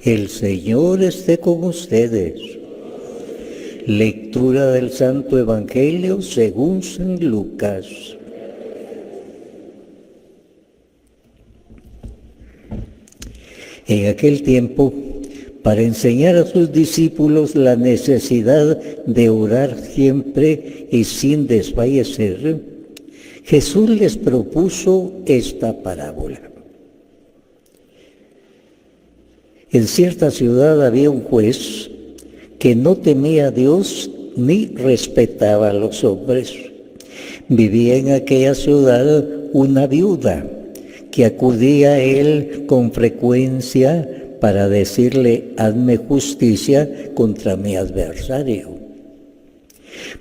El Señor esté con ustedes. Lectura del Santo Evangelio según San Lucas. En aquel tiempo, para enseñar a sus discípulos la necesidad de orar siempre y sin desfallecer, Jesús les propuso esta parábola. En cierta ciudad había un juez que no temía a Dios ni respetaba a los hombres. Vivía en aquella ciudad una viuda que acudía a él con frecuencia para decirle: hazme justicia contra mi adversario.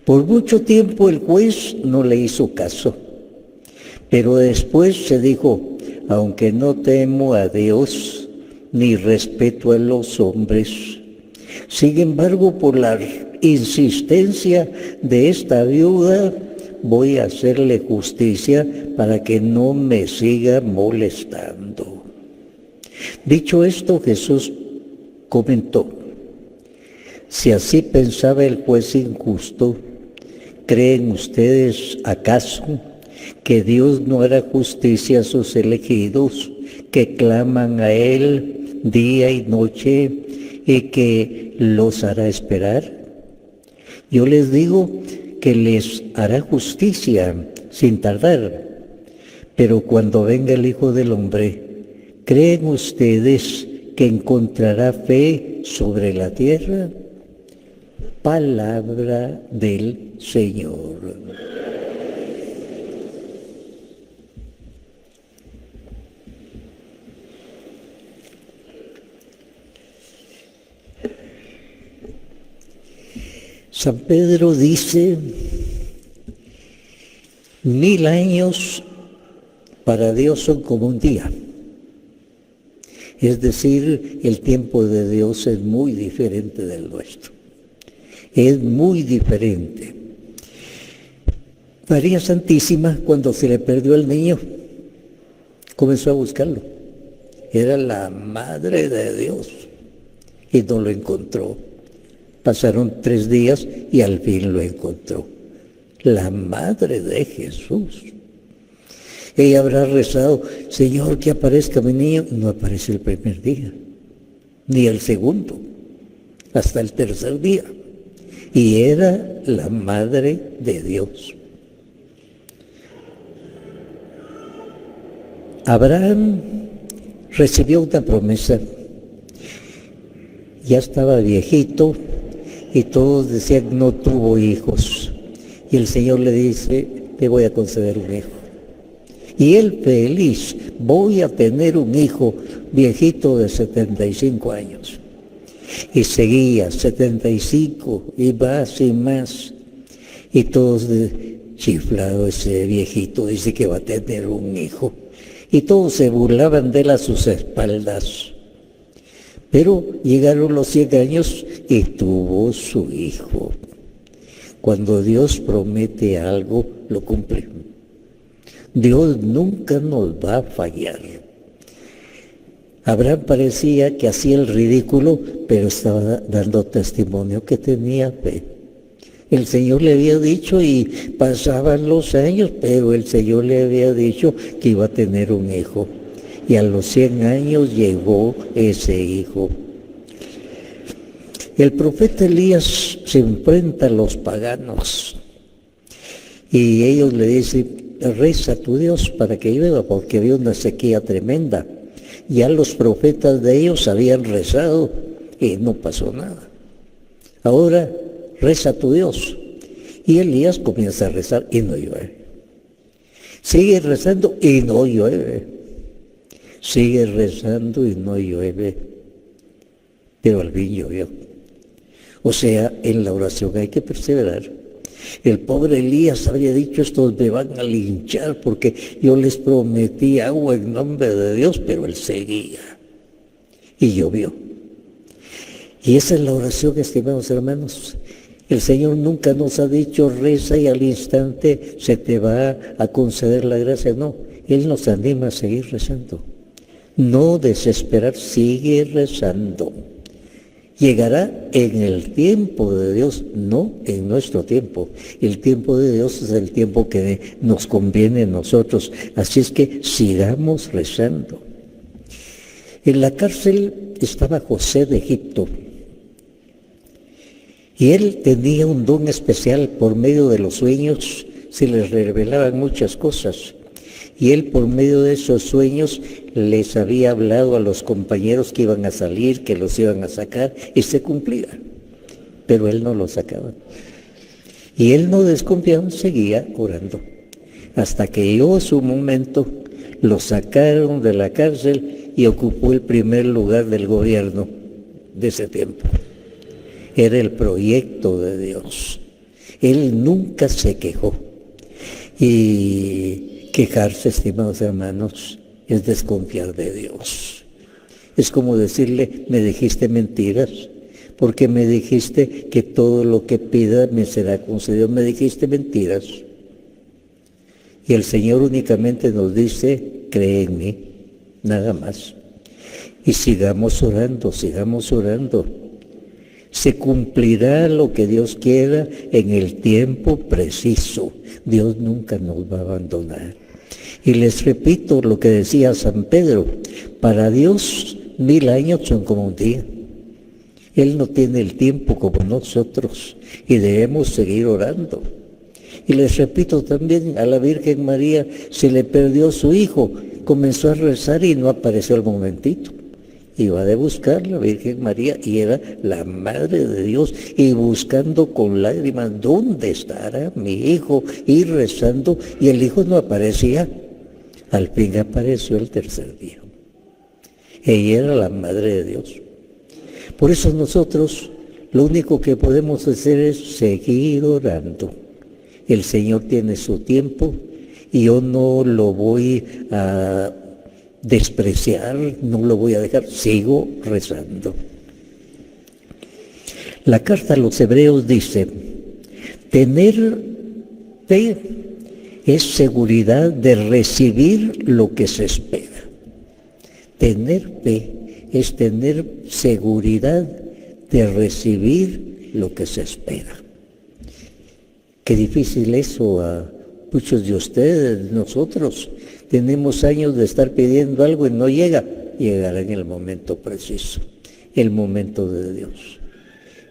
Por mucho tiempo el juez no le hizo caso, pero después se dijo: aunque no temo a Dios ni respeto a los hombres, sin embargo, por la insistencia de esta viuda, voy a hacerle justicia para que no me siga molestando. Dicho esto, Jesús comentó: si así pensaba el juez injusto, ¿creen ustedes acaso que Dios no hará justicia a sus elegidos que claman a Él día y noche y que los hará esperar? Yo les digo que les hará justicia sin tardar. Pero cuando venga el Hijo del Hombre, ¿creen ustedes que encontrará fe sobre la tierra? Palabra del Señor. San Pedro dice: 1000 años para Dios son como un día. Es decir, el tiempo de Dios es muy diferente del nuestro. Es muy diferente. María Santísima, cuando se le perdió el niño, comenzó a buscarlo. Era la Madre de Dios y no lo encontró. Pasaron 3 días y al fin lo encontró. La Madre de Jesús. Ella habrá rezado: Señor, que aparezca mi niño. No apareció el primer día, ni el segundo, hasta el 3er día. Y era la Madre de Dios. Abraham recibió una promesa. Ya estaba viejito y todos decían: no tuvo hijos. Y el Señor le dice: te voy a conceder un hijo. Y él feliz: voy a tener un hijo viejito de 75 años. Y seguía 75 y más y más. Y todos chiflado: ese viejito dice que va a tener un hijo. Y todos se burlaban de él a sus espaldas. Pero llegaron los 100 años y tuvo su hijo. Cuando Dios promete algo, lo cumple. Dios nunca nos va a fallar. Abraham parecía que hacía el ridículo, pero estaba dando testimonio que tenía fe. El Señor le había dicho y pasaban los años, pero el Señor le había dicho que iba a tener un hijo. Y a los 100 años llegó ese hijo. El profeta Elías se enfrenta a los paganos y ellos le dicen: reza a tu Dios para que llueva, porque había una sequía tremenda. Ya los profetas de ellos habían rezado y no pasó nada. Ahora reza a tu Dios. Y Elías comienza a rezar y no llueve. Sigue rezando y no llueve. Sigue rezando y no llueve, pero al fin llovió. O sea, en la oración hay que perseverar. El pobre Elías había dicho: estos me van a linchar porque yo les prometí agua en nombre de Dios, pero él seguía. Y llovió. Y esa es la oración, estimados hermanos. El Señor nunca nos ha dicho: reza y al instante se te va a conceder la gracia. No, Él nos anima a seguir rezando. No desesperar, sigue rezando. Llegará en el tiempo de Dios, no en nuestro tiempo. El tiempo de Dios es el tiempo que nos conviene a nosotros. Así es que sigamos rezando. En la cárcel estaba José de Egipto. Y él tenía un don especial. Por medio de los sueños se les revelaban muchas cosas. Y él, por medio de esos sueños, les había hablado a los compañeros que iban a salir, que los iban a sacar, y se cumplía. Pero él no los sacaba. Y él no desconfiaba, seguía orando. Hasta que llegó su momento, lo sacaron de la cárcel y ocupó el primer lugar del gobierno de ese tiempo. Era el proyecto de Dios. Él nunca se quejó. Y quejarse, estimados hermanos, es desconfiar de Dios. Es como decirle, me dijiste mentiras, porque me dijiste que todo lo que pida me será concedido. Me dijiste mentiras. Y el Señor únicamente nos dice, cree en mí, nada más. Y sigamos orando, sigamos orando. Se cumplirá lo que Dios quiera en el tiempo preciso. Dios nunca nos va a abandonar. Y les repito lo que decía San Pedro, para Dios 1000 años son como un día. Él no tiene el tiempo como nosotros y debemos seguir orando. Y les repito también, a la Virgen María se le perdió su hijo, comenzó a rezar y no apareció al momentito. Iba de buscar la Virgen María y era la Madre de Dios y buscando con lágrimas, ¿dónde estará mi hijo? Y rezando y el hijo no aparecía. Al fin apareció el tercer día. Ella era la Madre de Dios. Por eso nosotros lo único que podemos hacer es seguir orando. El Señor tiene su tiempo y yo no lo voy a despreciar, no lo voy a dejar, sigo rezando. La carta a los Hebreos dice, tener fe es seguridad de recibir lo que se espera. Tener fe es tener seguridad de recibir lo que se espera. Qué difícil eso a muchos de ustedes, nosotros. Tenemos años de estar pidiendo algo y no llega. Llegará en el momento preciso, el momento de Dios.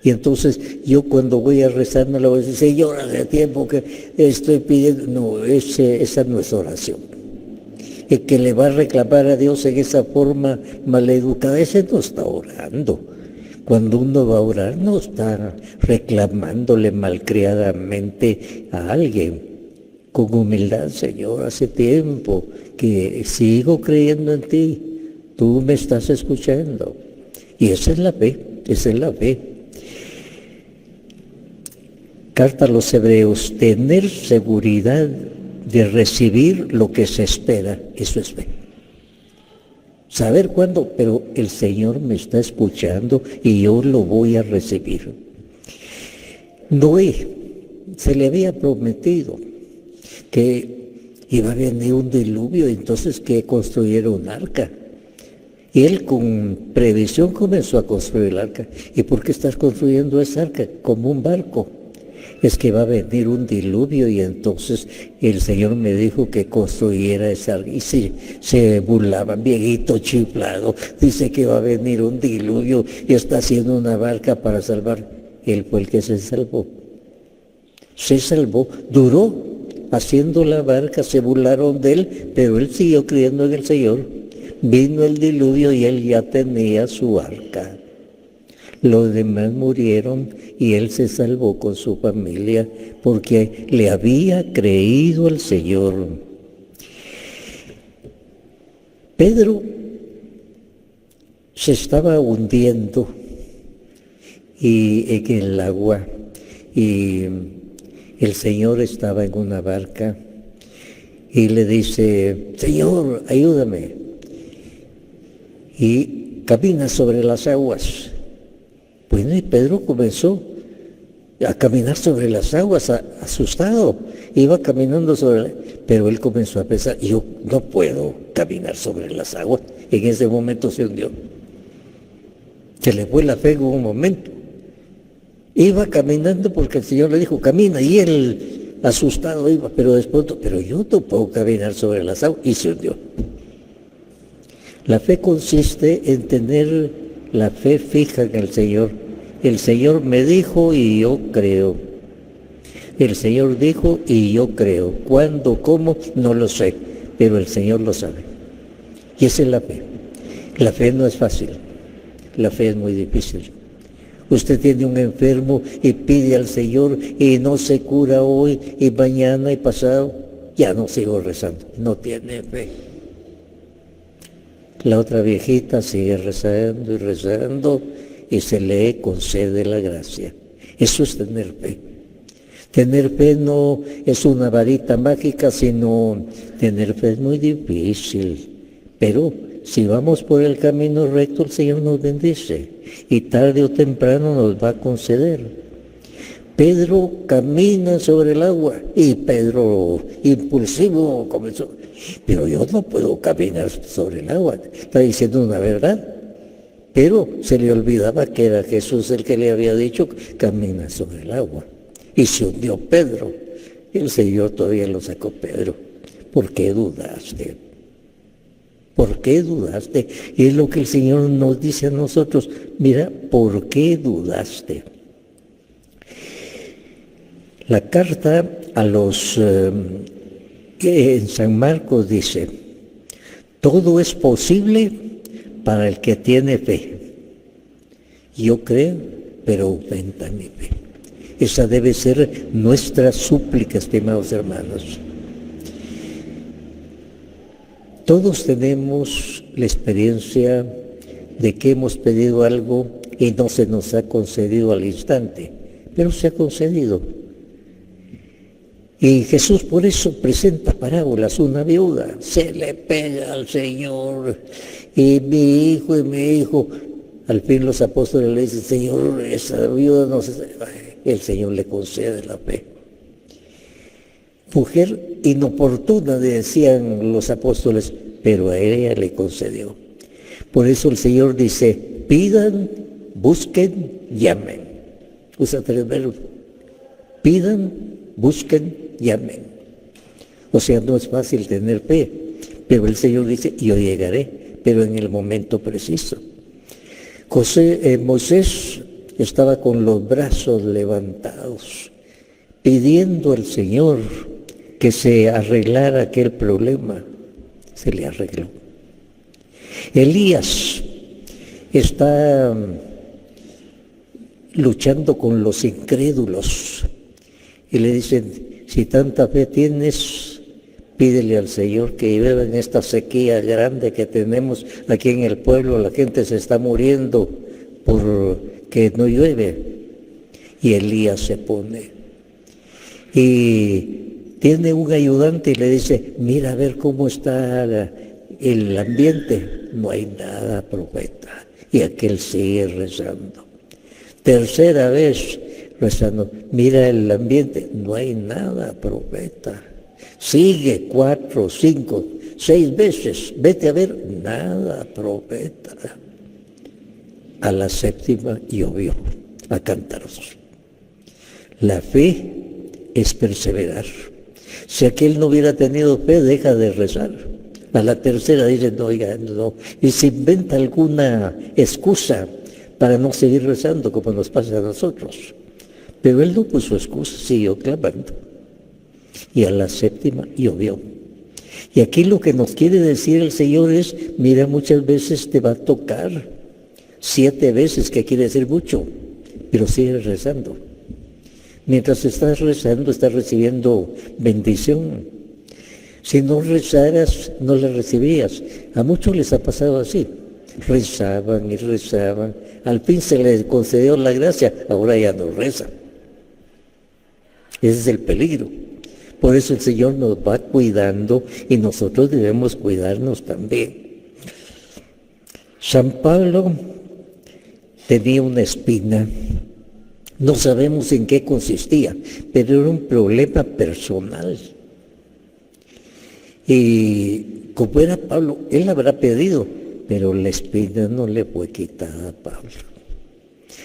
Y entonces yo cuando voy a rezar no le voy a decir, Señor, hace tiempo que estoy pidiendo. No, esa no es oración. El que le va a reclamar a Dios en esa forma maleducada, ese no está orando. Cuando uno va a orar no está reclamándole malcriadamente a alguien. Con humildad, Señor, hace tiempo que sigo creyendo en ti, tú me estás escuchando. Y esa es la fe, esa es la fe. Carta a los Hebreos, tener seguridad de recibir lo que se espera, eso es fe. Saber cuándo, pero el Señor me está escuchando y yo lo voy a recibir. Noé se le había prometido que iba a venir un diluvio, entonces que construyera un arca. Y él con previsión comenzó a construir el arca. ¿Y por qué estás construyendo esa arca? Como un barco. Es que va a venir un diluvio y entonces el Señor me dijo que construyera esa arca. Y se burlaban, viejito chiflado, dice que va a venir un diluvio y está haciendo una barca para salvar. Él fue el que se salvó. Se salvó, duró haciendo la barca, se burlaron de él, pero él siguió creyendo en el Señor. Vino el diluvio y él ya tenía su arca. Los demás murieron y él se salvó con su familia porque le había creído al Señor. Pedro se estaba hundiendo en el agua y el Señor estaba en una barca y le dice, Señor, ayúdame. Y camina sobre las aguas. Bueno, y Pedro comenzó a caminar sobre las aguas, asustado. Iba caminando pero él comenzó a pensar, yo no puedo caminar sobre las aguas. En ese momento se hundió. Se le fue la fe en un momento. Iba caminando porque el Señor le dijo, camina, y él asustado iba, pero después, pero yo no puedo caminar sobre las aguas, y se hundió. La fe consiste en tener la fe fija en el Señor. El Señor me dijo y yo creo. El Señor dijo y yo creo. ¿Cuándo, cómo? No lo sé, pero el Señor lo sabe. Y esa es la fe. La fe no es fácil. La fe es muy difícil. Usted tiene un enfermo y pide al Señor y no se cura hoy y mañana y pasado. Ya no sigo rezando. No tiene fe. La otra viejita sigue rezando y rezando y se le concede la gracia. Eso es tener fe. Tener fe no es una varita mágica, sino tener fe es muy difícil. Pero si vamos por el camino recto, el Señor nos bendice y tarde o temprano nos va a conceder. Pedro camina sobre el agua y Pedro, impulsivo, comenzó. Pero yo no puedo caminar sobre el agua. Está diciendo una verdad. Pero se le olvidaba que era Jesús el que le había dicho, camina sobre el agua. Y se hundió Pedro. Y el Señor todavía lo sacó Pedro. ¿Por qué dudaste? ¿Por qué dudaste? Y es lo que el Señor nos dice a nosotros. Mira, ¿por qué dudaste? La carta a los que en San Marcos dice, todo es posible para el que tiene fe. Yo creo, pero aumenta mi fe. Esa debe ser nuestra súplica, estimados hermanos. Todos tenemos la experiencia de que hemos pedido algo y no se nos ha concedido al instante, pero se ha concedido. Y Jesús por eso presenta parábolas. Una viuda se le pega al Señor y mi hijo. Al fin los apóstoles le dicen, Señor, esa viuda no se... El Señor le concede la fe. Mujer inoportuna, decían los apóstoles, pero a ella le concedió. Por eso el Señor dice, pidan, busquen, llamen. Usa 3 verbos. Pidan, busquen, llamen. O sea, no es fácil tener fe, pero el Señor dice, yo llegaré, pero en el momento preciso. Moisés estaba con los brazos levantados, pidiendo al Señor que se arreglara aquel problema. Se le arregló. Elías está luchando con los incrédulos y le dicen, si tanta fe tienes, pídele al Señor que llueva en esta sequía grande que tenemos aquí en el pueblo. La gente se está muriendo porque no llueve. Y Elías se pone y tiene un ayudante y le dice, mira a ver cómo está el ambiente. No hay nada, profeta. Y aquel sigue rezando. Tercera vez rezando, mira el ambiente. No hay nada, profeta. Sigue 4, 5, 6 veces. Vete a ver, nada, profeta. A la 7ª llovió a cántaros. La fe es perseverar. Si aquel no hubiera tenido fe, deja de rezar. A la tercera dice, no, oiga, no. Y se inventa alguna excusa para no seguir rezando, como nos pasa a nosotros. Pero él no puso excusa, siguió clamando. Y a la 7ª llovió. Y aquí lo que nos quiere decir el Señor es, mira, muchas veces te va a tocar. 7 veces, que quiere decir mucho, pero sigue rezando. Mientras estás rezando, estás recibiendo bendición. Si no rezaras, no la recibías. A muchos les ha pasado así. Rezaban y rezaban. Al fin se les concedió la gracia, ahora ya no rezan. Ese es el peligro. Por eso el Señor nos va cuidando y nosotros debemos cuidarnos también. San Pablo tenía una espina. No sabemos en qué consistía, pero era un problema personal. Y como era Pablo, él habrá pedido, pero la espina no le fue quitada a Pablo.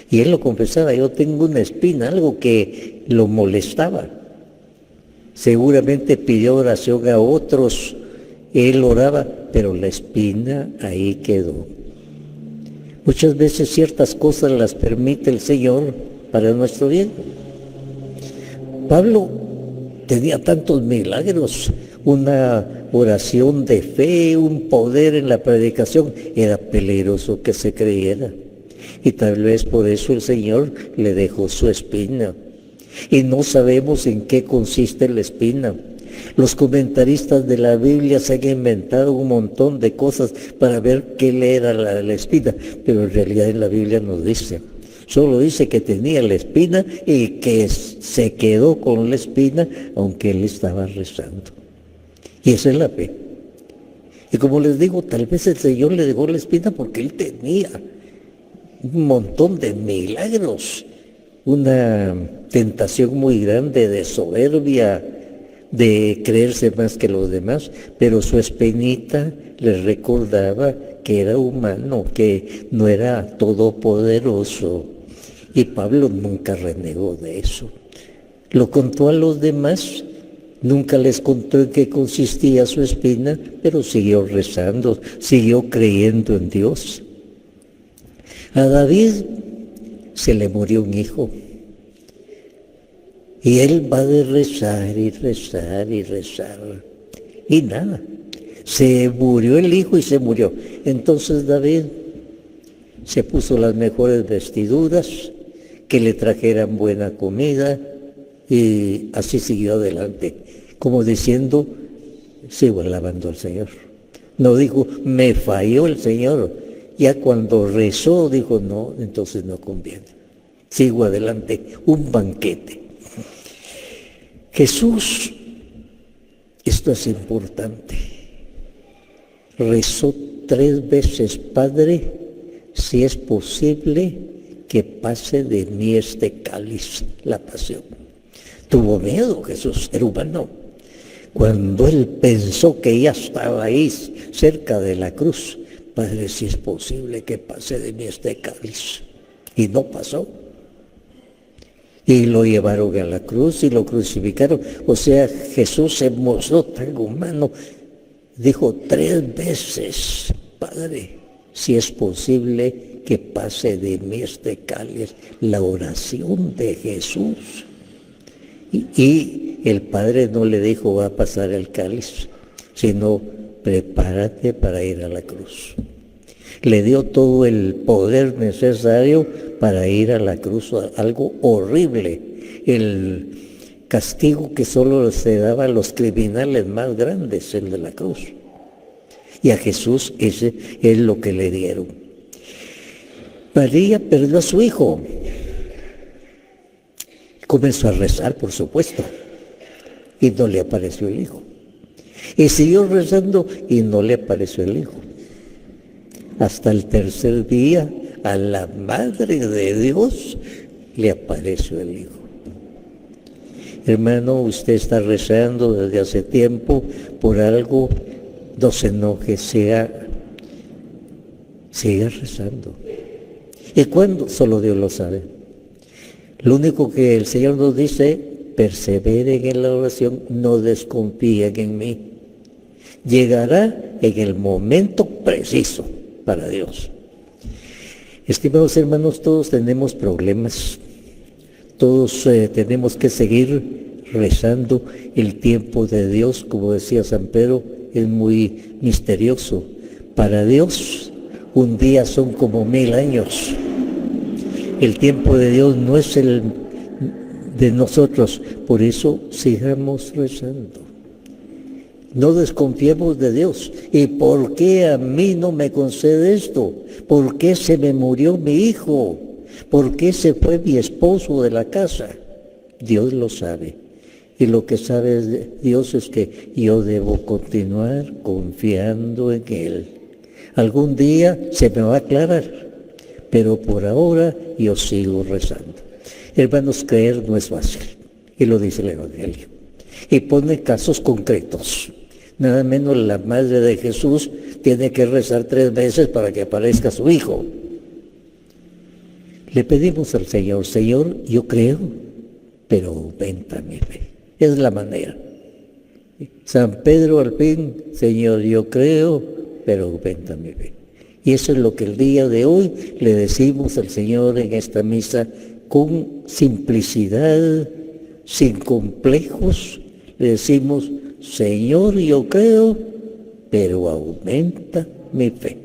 Y él lo confesaba, yo tengo una espina, algo que lo molestaba. Seguramente pidió oración a otros, él oraba, pero la espina ahí quedó. Muchas veces ciertas cosas las permite el Señor para nuestro bien. Pablo tenía tantos milagros, una oración de fe, un poder en la predicación. Era peligroso que se creyera. Y tal vez por eso el Señor le dejó su espina. Y no sabemos en qué consiste la espina. Los comentaristas de la Biblia se han inventado un montón de cosas para ver qué le era la espina, pero en realidad en la Biblia nos dice, solo dice que tenía la espina y que se quedó con la espina aunque él estaba rezando. Y esa es la fe. Y como les digo, tal vez el Señor le dejó la espina porque él tenía un montón de milagros, una tentación muy grande de soberbia, de creerse más que los demás, pero su espinita le recordaba que era humano, que no era todopoderoso. Y Pablo nunca renegó de eso. Lo contó a los demás, nunca les contó en qué consistía su espina, pero siguió rezando, siguió creyendo en Dios. A David se le murió un hijo. Y él va de rezar y rezar y rezar. Y nada, se murió el hijo y se murió. Entonces David se puso las mejores vestiduras, que le trajeran buena comida, y así siguió adelante, como diciendo, sigo alabando al Señor. No dijo, me falló el Señor. Ya cuando rezó, dijo, no, entonces no conviene. Sigo adelante, un banquete. Jesús, esto es importante, rezó 3 veces, Padre, si es posible que pase de mí este cáliz, la pasión. Tuvo miedo Jesús, era humano. Cuando él pensó que ya estaba ahí, cerca de la cruz, Padre, si es posible que pase de mí este cáliz. Y no pasó. Y lo llevaron a la cruz y lo crucificaron. O sea, Jesús se mostró tan humano. Dijo 3 veces, Padre, si es posible que pase de mí este cáliz. La oración de Jesús. Y el Padre no le dijo, va a pasar el cáliz, sino prepárate para ir a la cruz. Le dio todo el poder necesario para ir a la cruz, algo horrible, el castigo que solo se daba a los criminales más grandes, el de la cruz. Y a Jesús ese es lo que le dieron. María perdió a su hijo. Comenzó a rezar, por supuesto, y no le apareció el hijo. Y siguió rezando y no le apareció el hijo. Hasta el 3er día, a la Madre de Dios le apareció el hijo. Hermano, usted está rezando desde hace tiempo por algo, no se enoje, siga rezando. ¿Y cuándo? Solo Dios lo sabe. Lo único que el Señor nos dice, perseveren en la oración, no desconfíen en mí. Llegará en el momento preciso para Dios. Estimados hermanos, todos tenemos problemas, todos tenemos que seguir rezando. El tiempo de Dios, como decía San Pedro, es muy misterioso. Para Dios, un día son como 1000 años. El tiempo de Dios no es el de nosotros, por eso sigamos rezando. No desconfiemos de Dios. ¿Y por qué a mí no me concede esto? ¿Por qué se me murió mi hijo? ¿Por qué se fue mi esposo de la casa? Dios lo sabe. Y lo que sabe Dios es que yo debo continuar confiando en Él. Algún día se me va a aclarar, pero por ahora yo sigo rezando. Hermanos, creer no es fácil, y lo dice el Evangelio. Y pone casos concretos. Nada menos la madre de Jesús tiene que rezar 3 veces para que aparezca su hijo. Le pedimos al Señor, Señor, yo creo, pero aumenta mi fe. Es la manera. San Pedro al fin, Señor, yo creo, pero aumenta mi fe. Y eso es lo que el día de hoy le decimos al Señor en esta misa, con simplicidad, sin complejos. Le decimos, Señor, yo creo, pero aumenta mi fe.